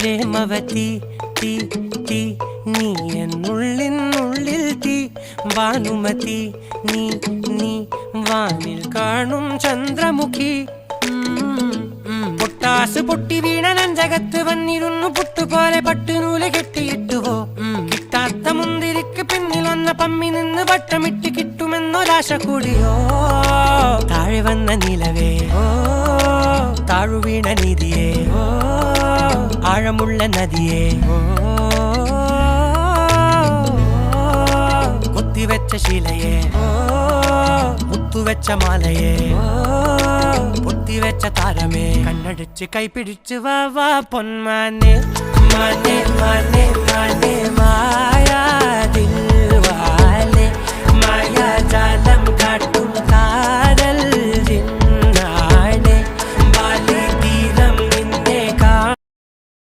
പ്രേമവതി തീ തീ നീ എന്നുള്ളിൽ തീ ഭാനുമതി നീ നീ വാനിൽ കാണും ചന്ദ്രമുഖി പൊട്ടാസ് പൊട്ടി വീണ നെഞ്ചകത്ത് വന്നിരുന്നു പുട്ടുപോലെ പട്ടുനൂല് കെട്ടിയിട്ടുവോ കിട്ടാത്ത മുന്തിരിക്ക് പിന്നിൽ വന്ന പമ്മി നിന്ന് വട്ടമിട്ട് കിട്ടുമെന്നൊരാശ കൂടിയോ താഴെ വന്ന നിലവേ താഴു വീണ നിധിയേ ആഴമുള്ള നദിയേ കൊത്തിവെച്ച ശിലയേ മുത്തുവെച്ച മാലയേ പൊത്തിവെച്ച താരമേ കണ്ണടിച്ച് കൈപിടിച്ച് വാ വാ പൊന്മാനെ മാനെ മാനെ മാനെ മായാ ദിൽവാലെ മായാജാലം കാട്ടി